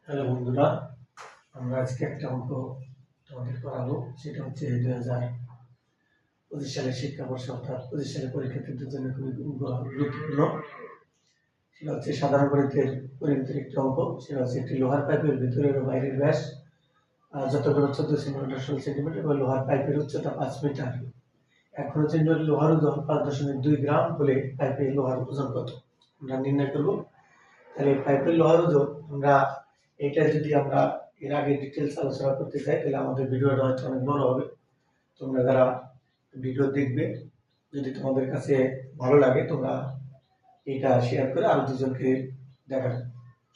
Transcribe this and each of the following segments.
Hello বন্ধুরা, আমরা আজকে একটা অঙ্ক তোমাদের করাবো। সেটা হচ্ছে 2025 সালের শিক্ষাবর্ষ অর্থাৎ 25 সালের পরীক্ষার্থীদের জন্য খুবই গুরুত্বপূর্ণ। সেটা হচ্ছে সাধারণ পরিমিতির একটি অঙ্ক। সেটা হচ্ছে একটি লোহার পাইপের ভিতরের ও বাইরের ব্যাস যত করে 14 সেন্টিমিটার 16 সেন্টিমিটার এবং লোহার পাইপের উচ্চতা 5 মিটার। এখন হচ্ছে লোহার ওজন 5.2 গ্রাম হলে পাইপের লোহার ওজন কত আমরা নির্ণয় করবো। তাহলে পাইপের লোহার ওজন এটা যদি আমরা এর আগে ডিটেলস আলোচনা করতে চাই তাহলে আমাদের ভিডিওটা হয়তো অনেক বড় হবে। তোমরা যারা ভিডিও দেখবে, যদি তোমাদের কাছে ভালো লাগে তোমরা এটা শেয়ার করে আরো দুজনকে দেখার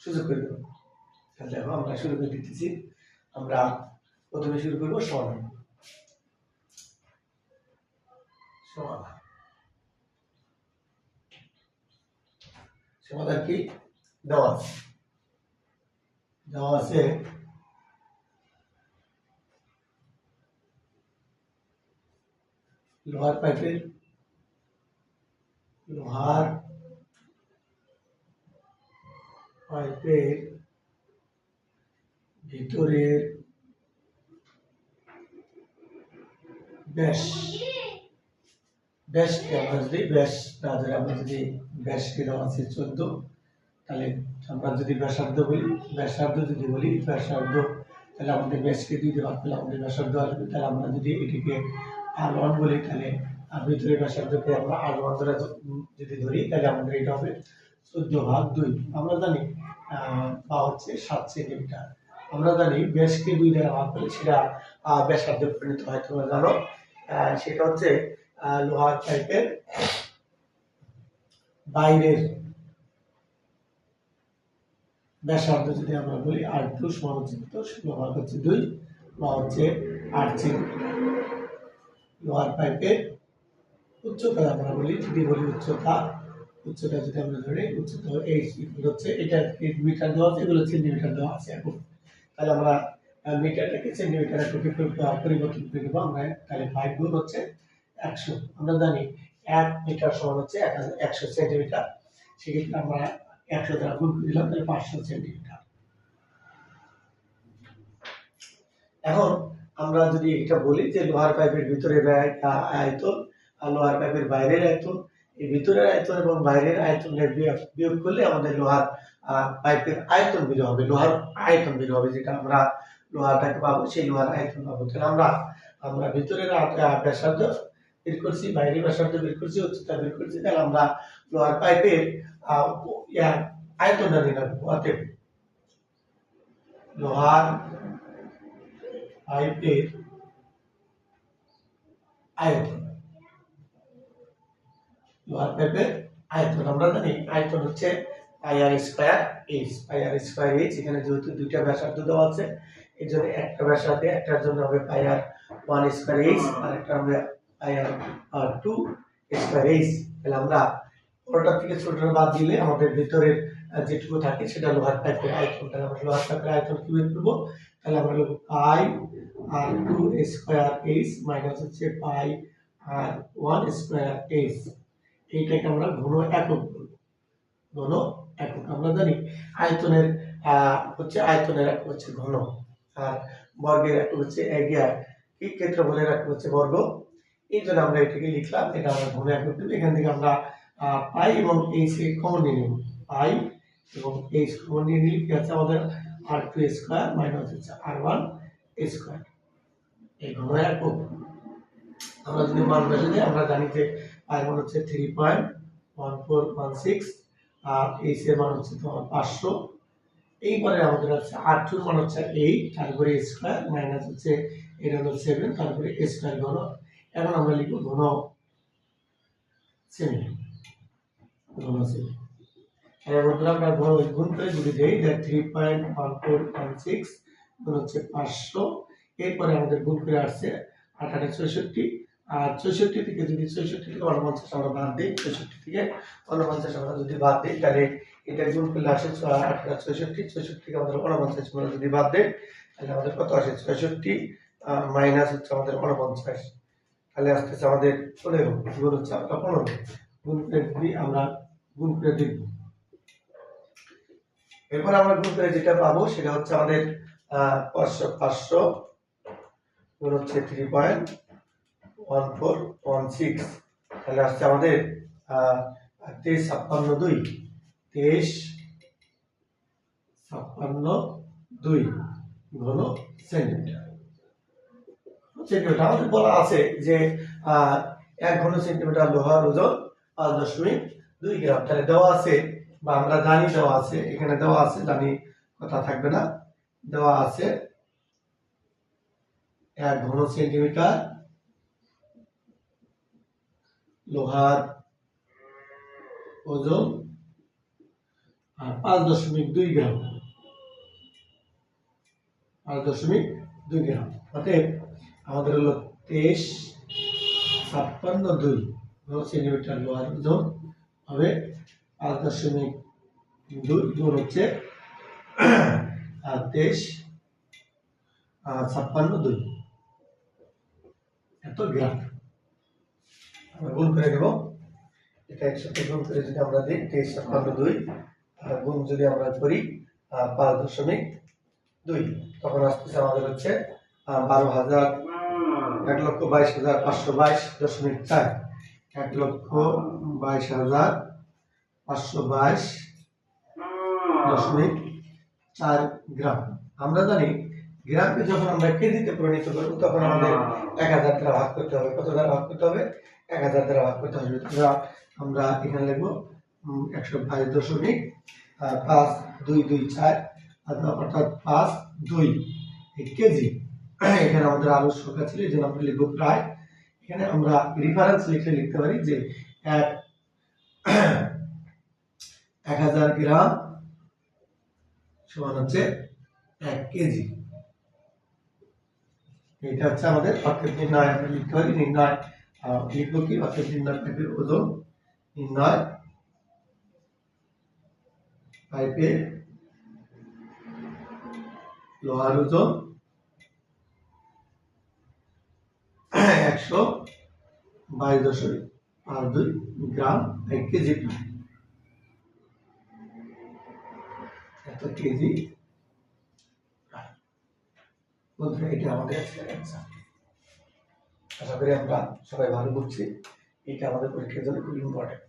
সুযোগ করে দেবো। তাহলে দেখো আমরা শুরু করে দিতেছি। আমরা প্রথমে শুরু করবো সমাধান। সমাধান কি দেওয়া আছে লোহার পাইপের ভিতরের ব্যাসকে আমরা যদি ব্যাস না ধরে আমরা যদি ব্যাসকে দেওয়া আছে 14, তাহলে আমরা যদি ব্যাসার্ধ যদি বলি ব্যাসার্ধ, তাহলে আমাদের ব্যাসকে 2 দিয়ে ভাগ করলে আমাদের ব্যাসার্ধ আসবে। তাহলে আমরা যদি এটিকে R1 বলি, তাহলে ভিতরের ব্যাসার্ধকে আমরা R1 ধরে যদি ধরি, তাহলে আমাদের এটা হবে 14/2। আমরা জানি বা হচ্ছে 7 সেন্টিমিটার। আমরা জানি ব্যাসকে 2 দ্বারা ভাগ করলে সেটা ব্যাসার্ধে পরিণত হয়। তোমরা জানো সেটা হচ্ছে লোহার পাইপের বাইরের ব্যাসার্ধ যদি আমরা বলি R2 সমান হচ্ছে 2 বা হচ্ছে 8 সেন্টিমিটার। লোহার পাইপের উচ্চতা আমরা বলি, যদি বলি উচ্চতা যদি আমরা ধরি উচ্চতা হচ্ছে এটা মিটার দেওয়া আছে, এগুলো সেন্টিমিটার দেওয়া আছে। এখন তাহলে আমরা মিটারটাকে সেন্টিমিটারে পরিবর্তন করে দেবো আমরা। তাহলে 5 গুণ হচ্ছে 100। আমরা জানি 1 মিটার সমান হচ্ছে 100 সেন্টিমিটার। সেক্ষেত্রে আমরা 100 দ্বারা গুণ করে দিলাম, তাহলে 500 সেন্টিমিটার। এখন আমরা যদি এটা বলি যে লোহার পাইপের ভিতরের আয়তন আর লোহার পাইপের বাইরের আয়তন, এই ভিতরের আয়তন এবং বাইরের আয়তনের বিয়োগ করলে আমাদের লোহার পাইপের আয়তন বের হবে, লোহার আয়তন বের হবে। যেটা আমরা লোহাটাকে পাবো সেই লোহার আয়তন পাবো। তাহলে আমরা ভিতরের ব্যাসার্ধ বের করছি, বাইরের ব্যাসার্ধ বের করছি, উচ্চতা বের করছি। তাহলে আমরা লোহার পাইপের আয়তনটা নির্ণয় করবো। অতএব লোহার পাইপের আয়তন আমরা জানি আয়তন হচ্ছে πr² h। এখানে যেহেতু দুইটা ব্যাসার্ধ দেওয়া আছে, এই জন্য একটা ব্যাসার্ধে একটার জন্য হবে πr1² h আর একটা হবে πr2² h। তাহলে আমরা বড়টার থেকে ছোটটা বাদ দিলে আমাদের ভিতরের যেটুকু থাকে সেটা লোহার পাইপের আয়তন। তাহলে আমরা লোহার পাইপের আয়তন কি বের করবো? তাহলে আমরা লিখব πr2² h মাইনাস হচ্ছে πr1² h। এইটাকে আমরা ঘন একক বলবো। ঘন একক আমরা জানি আয়তনের একক হচ্ছে ঘন, আর বর্গের একক হচ্ছে এরিয়া, কি ক্ষেত্রফলের একক হচ্ছে বর্গ। এই জন্য আমরা এটাকে লিখলাম, এটা আমরা ঘন একক দেব। এখান থেকে আমরা পাই এবং এইচ কমন নিয়ে নেব। পাই এবং এইচ কমন নিয়ে নিলে কি আছে আমাদের r2² মাইনাস হচ্ছে r1²। এই ঘন একক আমরা যদি মান বসে দিই, আমরা জানি যে পায়ের মান হচ্ছে 3.1416 আর এইচ এর মান হচ্ছে তোমার 500। এইবারে আমাদের আছে r2 এর মান হচ্ছে 8, তারপরে স্কয়ার মাইনাস হচ্ছে এটা হলো 7, তারপরে স্কয়ার ঘন। এখন আমরা লিখব ঘন সেমি। এর মধ্যে আমরা গুণ করে যদি দেই, 3.1416 গুণ হচ্ছে 500। এরপরে আমাদের গুণ করে আসছে 8 8 64, আর 64 থেকে যদি 64 থেকে 49 আমরা বাদ দিই, 64 থেকে 49 আমরা যদি বাদ দিই, তাহলে এটা গুণ করলে আসে 8 8 64, 64 থেকে আমাদের 49 আমরা যদি বাদ দেই, তাহলে আমাদের কত আসে 66 মাইনাস হচ্ছে আমাদের 49, তাহলে আসতেছে আমাদের 15 গুণ হচ্ছে আমরা 15 গুণ করে দিই, আমরা গুণ করে দেখব এরপর আমরা গুণ করে যেটা পাবো সেটা হচ্ছে আমাদের 500 গুণ হচ্ছে 3.1416, তাহলে আসছে আমাদের 23.56 23.56 ঘন সেন্টিমিটার। আমাদের বলা আছে যে 1 ঘন সেন্টিমিটার লোহার ওজন 5.2 গ্রাম, তাহলে দেওয়া আছে বা আমরা জানি দেওয়া আছে, এখানে দেওয়া আছে, জানি কথা থাকবে না, দেওয়া আছে 1 ঘন সেন্টিমিটার লোহার ওজন 5.2 গ্রাম, 5.2 গ্রাম। অতএব আমাদের হলো 23.56 ঘন সেন্টিমিটার লোহার ওজন হবে 5.2 গুণ হচ্ছে 23.56 এত গ্রাম। আমরা গুণ করে দেব, এটা একসাথে গুণ করে যদি আমরা দিই 23.56 গুণ যদি আমরা করি 5.2, তখন আসতেছে আমাদের হচ্ছে 1,22,522.4, 1,22,522.4 গ্রাম। আমরা জানি গ্রামকে যখন আমরা কেজিতে পরিণত করবো তখন আমাদের 1000 দ্বারা ভাগ করতে হবে। কত দ্বারা ভাগ করতে হবে? 1000 দ্বারা ভাগ করতে হবে। আমরা এখানে লিখবো 122.5224, অর্থাৎ 5.2 কেজি। এখানে আমাদের আলোর সংখ্যা ছিল, এই জন্য আমরা লিখবো প্রায়। এখানে আমরা রেফারেন্স লিখতে পারি যে 1000 গ্রাম সমান হচ্ছে 1 কেজি। এটা হচ্ছে আমাদের অর্থের নির্ণয়। আমরা লিখতে পারি নির্ণয়, লিখবো কি অর্থের নির্ণয় পাইপের ওজন, নির্ণয় পাইপের লোহার ওজন 122.52 গ্রাম 1 কেজি, এত কেজি। বন্ধুরা, এটা আমাদের আজকের অ্যান্সার। আশা করি আমরা সবাই ভালো বুঝছি। এটা আমাদের পরীক্ষার জন্য খুব ইম্পর্টেন্ট।